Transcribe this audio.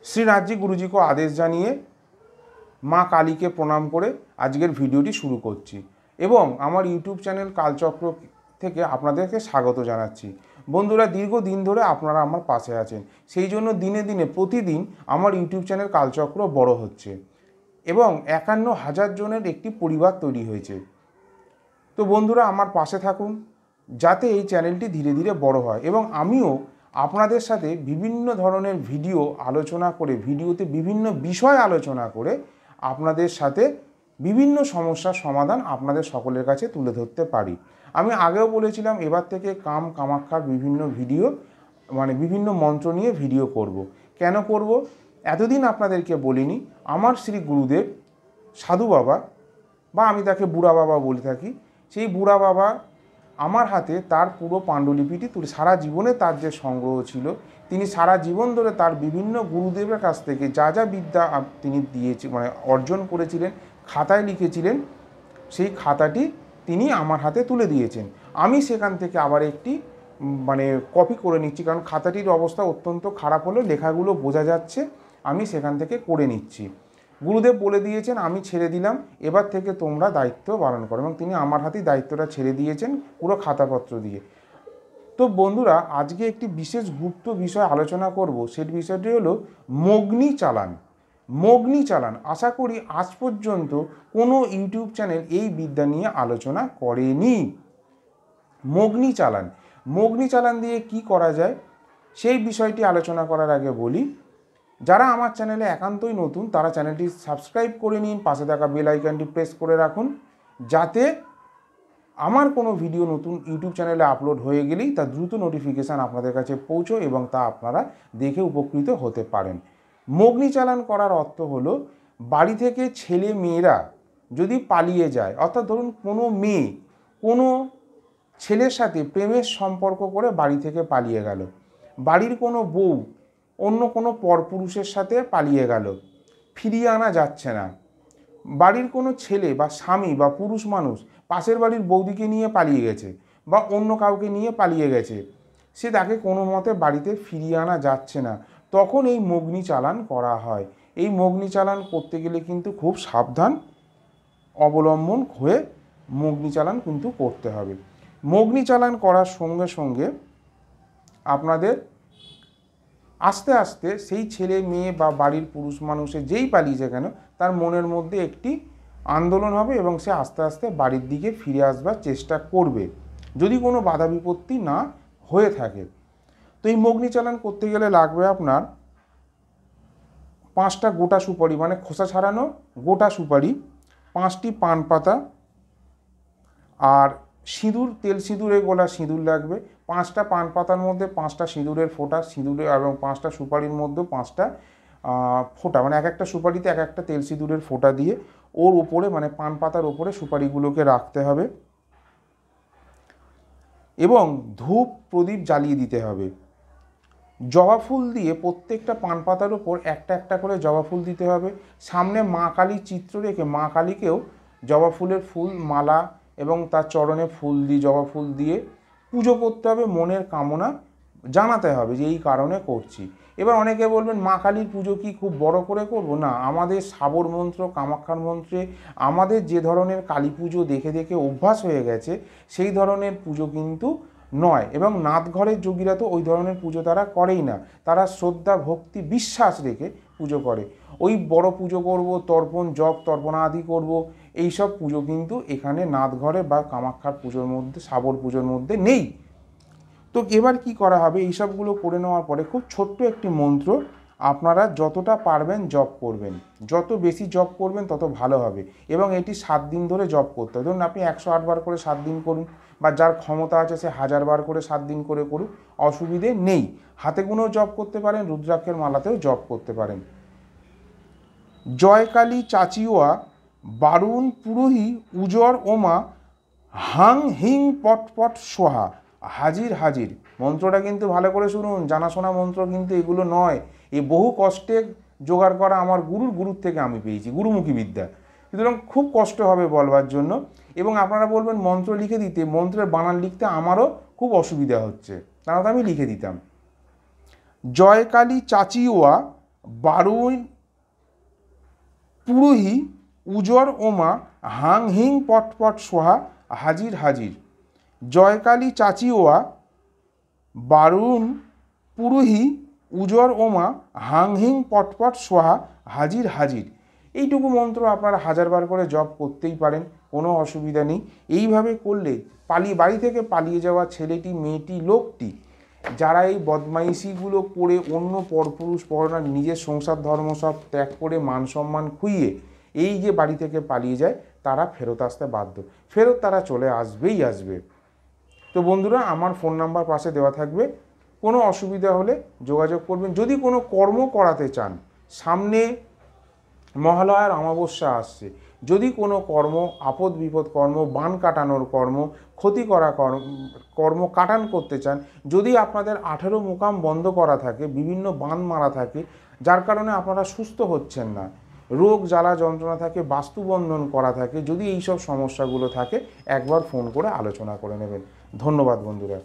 শ্রীনাথজি গুরুজি को आदेश জানিয়ে মা কালীকে প্রণাম করে আজকের ভিডিওটি শুরু করছি এবং আমার ইউটিউব চ্যানেল কালচক্র থেকে আপনাদেরকে স্বাগত জানাচ্ছি। বন্ধুরা, দীর্ঘদিন ধরে আপনারা আমার পাশে আছেন, সেই জন্য দিনে দিনে প্রতিদিন আমার ইউটিউব চ্যানেল কালচক্র বড় হচ্ছে এবং ৫১,০০০ জনের একটি পরিবার তৈরি হয়েছে। তো বন্ধুরা, আমার পাশে থাকুন যাতে এই চ্যানেলটি ধীরে ধীরে বড় হয় এবং আমিও আপনাদের সাথে বিভিন্ন ধরনের ভিডিও আলোচনা করে, ভিডিওতে বিভিন্ন বিষয় আলোচনা করে আপনাদের সাথে বিভিন্ন সমস্যার সমাধান আপনাদের সকলের কাছে তুলে ধরতে পারি। আমি আগেও বলেছিলাম এবার থেকে কামাখ্যার বিভিন্ন ভিডিও বিভিন্ন মন্ত্র নিয়ে ভিডিও করব। কেন করব? এতদিন আপনাদেরকে বলিনি। আমার শ্রী গুরুদেব সাধু বাবা, বা আমি তাকে বুড়া বাবা বলে থাকি, সেই বুড়া বাবা আমার হাতে তার পুরো পাণ্ডুলিপিটি তুলে, সারা জীবনে তার যে সংগ্রহ ছিল, তিনি সারা জীবন ধরে তার বিভিন্ন গুরুদেবের কাছ থেকে যা যা বিদ্যা তিনি অর্জন করেছিলেন, খাতায় লিখেছিলেন, সেই খাতাটি তিনি আমার হাতে তুলে দিয়েছেন। আমি সেখান থেকে আবার একটি কপি করে নিচ্ছি, কারণ খাতাটির অবস্থা অত্যন্ত খারাপ হলেও লেখাগুলো বোঝা যাচ্ছে, আমি সেখান থেকে করে নিচ্ছি। গুরুদেব বলে দিয়েছেন আমি ছেড়ে দিলাম, এবার থেকে তোমরা দায়িত্ব পালন করো, এবং তিনি আমার হাতেই দায়িত্বটা ছেড়ে দিয়েছেন পুরো খাতাপত্র দিয়ে। তো বন্ধুরা, আজকে একটি বিশেষ গুপ্ত বিষয় আলোচনা করব। সেই বিষয়টি হলো মগ্নি চালান। মগ্নি চালান, আশা করি আজ পর্যন্ত কোনো ইউটিউব চ্যানেল এই বিদ্যা নিয়ে আলোচনা করেনি। মগ্নি চালান, মগ্নি চালান দিয়ে কি করা যায় সেই বিষয়টি আলোচনা করার আগে বলি, যারা আমার চ্যানেলে একান্তই নতুন তারা চ্যানেলটি সাবস্ক্রাইব করে নিন, পাশে থাকা বেল আইকনটি প্রেস করে রাখুন, যাতে আমার কোনো ভিডিও নতুন ইউটিউব চ্যানেলে আপলোড হয়ে গেলেই তার দ্রুত নোটিফিকেশান আপনাদের কাছে পৌঁছয় এবং তা আপনারা দেখে উপকৃত হতে পারেন। মগ্নি চালান করার অর্থ হলো, বাড়ি থেকে ছেলে মেয়েরা যদি পালিয়ে যায়, অর্থাৎ ধরুন কোনো মেয়ে কোনো ছেলের সাথে প্রেমের সম্পর্ক করে বাড়ি থেকে পালিয়ে গেল, বাড়ির কোনো বউ অন্য কোনো পরপুরুষের সাথে পালিয়ে গেল, ফিরিয়ে আনা যাচ্ছে না, বাড়ির কোনো ছেলে বা স্বামী বা পুরুষ মানুষ পাশের বাড়ির বৌদিকে নিয়ে পালিয়ে গেছে বা অন্য কাউকে নিয়ে পালিয়ে গেছে, সে তাকে কোনো মতে বাড়িতে ফিরিয়ে আনা যাচ্ছে না, তখন এই মগ্নি চালান করা হয়। এই মগ্নি চালান করতে গেলে কিন্তু খুব সাবধান অবলম্বন হয়ে মগ্নি চালান কিন্তু করতে হবে। মগ্নি চালান করার সঙ্গে সঙ্গে আপনাদের আস্তে আস্তে সেই ছেলে মেয়ে বা বাড়ির পুরুষ মানুষের যেই পালিয়েছে কেন, তার মনের মধ্যে একটি আন্দোলন হবে এবং সে আস্তে আস্তে বাড়ির দিকে ফিরে আসবার চেষ্টা করবে, যদি কোনো বাধা বিপত্তি না হয়ে থাকে। তো এই মগ্নি চালান করতে গেলে লাগবে আপনার 5টা গোটা সুপারি, খোসা ছাড়ানো গোটা সুপারি, 5টি পান পাতা, আর সিঁদুর, তেল সিঁদুরে গোলা সিঁদুর লাগবে। 5টা পান পাতার মধ্যে 5টা সিঁদুরের ফোঁটা, সিঁদুরে এবং 5টা সুপারির মধ্যে 5টা ফোঁটা, এক একটা সুপারিতে এক একটা তেল সিঁদুরের ফোঁটা দিয়ে ওর ওপরে পান পাতার ওপরে সুপারিগুলোকে রাখতে হবে এবং ধূপ প্রদীপ জ্বালিয়ে দিতে হবে। জবা ফুল দিয়ে প্রত্যেকটা পান পাতার ওপর একটা একটা করে জবা ফুল দিতে হবে। সামনে মা কালীর চিত্র রেখে মা কালীকেও জবা ফুলের ফুল মালা এবং তার চরণে ফুল দিয়ে জবা ফুল দিয়ে পুজো করতে হবে, মনের কামনা জানাতে হবে যে এই কারণে করছি। এবার অনেকে বলবেন মা কালীর পুজো কি খুব বড় করে করব? না, আমাদের সাবর মন্ত্র কামাখ্যার মন্ত্রে আমাদের যে ধরনের কালী পুজো দেখে দেখে অভ্যাস হয়ে গেছে সেই ধরনের পুজো কিন্তু নয়, এবং নাথঘরের যোগীরা তো ওই ধরনের পুজো তারা করেই না, তারা শ্রদ্ধা ভক্তি বিশ্বাস রেখে পুজো করে। ওই বড় পুজো করব, তর্পণ জপ তর্পণা আদি করব, এইসব পুজো কিন্তু এখানে নাথঘরে বা কামাখ্যার পুজোর মধ্যে, সাবর পুজোর মধ্যে নেই। তো এবার কি করা হবে, এইসবগুলো করে নেওয়ার পরে খুব ছোট্ট একটি মন্ত্র আপনারা যতটা পারবেন জপ করবেন, যত বেশি জপ করবেন তত ভালো হবে, এবং এটি 7 দিন ধরে জপ করতে হবে। ধরুন আপনি 108 বার করে 7 দিন করুন, বা যার ক্ষমতা আছে সে 1000 বার করে 7 দিন করে করুন, অসুবিধে নেই। হাতে গুনেও জপ করতে পারেন, রুদ্রাক্ষের মালাতেও জপ করতে পারেন। জয়কালী চাচিওয়া বারুণ পুরোহি উজর ওমা হাং হিং পট পট সোহা, হাজির হাজির। মন্ত্রটা কিন্তু ভালো করে শুনুন, জানাশোনা মন্ত্র কিন্তু এগুলো নয়, এই বহু কষ্টে জোগাড় করা আমার গুরুর থেকে আমি পেয়েছি, গুরুমুখী বিদ্যা, সুতরাং খুব কষ্ট হবে বলবার জন্য। এবং আপনারা বলবেন মন্ত্র লিখে দিতে, মন্ত্রের বানান লিখতে আমারও খুব অসুবিধা হচ্ছে, তাহলে আমি লিখে দিতাম। জয়কালী চাচিওয়া বারুইন পুরোহি উজর ওমা হাং হিং পটপট সোহা হাজির হাজির। জয়কালী চাচিওয়া বারুণ পুরোহি উজর ওমা হাং হিং পটপট সোহা হাজির হাজির। এইটুকু মন্ত্র আপনারা হাজারবার করে জপ করতেই পারেন, কোনো অসুবিধা নেই। এইভাবে করলে বাড়ি থেকে পালিয়ে যাওয়া ছেলেটি, মেয়েটি, লোকটি যারা এই বদমাইশিগুলো করে অন্য পরপুরুষ পরনার নিজের সংসার ধর্ম সব ত্যাগ করে মান সম্মান খুইয়ে এই যে বাড়ি থেকে পালিয়ে যায়, তারা ফেরত আসতে বাধ্য, ফেরত তারা চলে আসবেই আসবে। তো বন্ধুরা, আমার ফোন নাম্বার পাশে দেওয়া থাকবে, কোনো অসুবিধা হলে যোগাযোগ করবেন। যদি কোনো কর্ম করাতে চান, সামনে মহালয়ার অমাবস্যা আসছে, যদি কোনো কর্ম, আপদ বিপদ কর্ম, বান কাটানোর কর্ম, ক্ষতি করা কর্ম কাটান করতে চান, যদি আপনাদের 18 মুকাম বন্ধ করা থাকে, বিভিন্ন বান মারা থাকে, যার কারণে আপনারা সুস্থ হচ্ছেন না, রোগ জ্বালা যন্ত্রণা থাকে, বাস্তুবন্ধন করা থাকে, যদি এইসব সমস্যাগুলো থাকে, একবার ফোন করে আলোচনা করে নেবেন। ধন্যবাদ বন্ধুরা।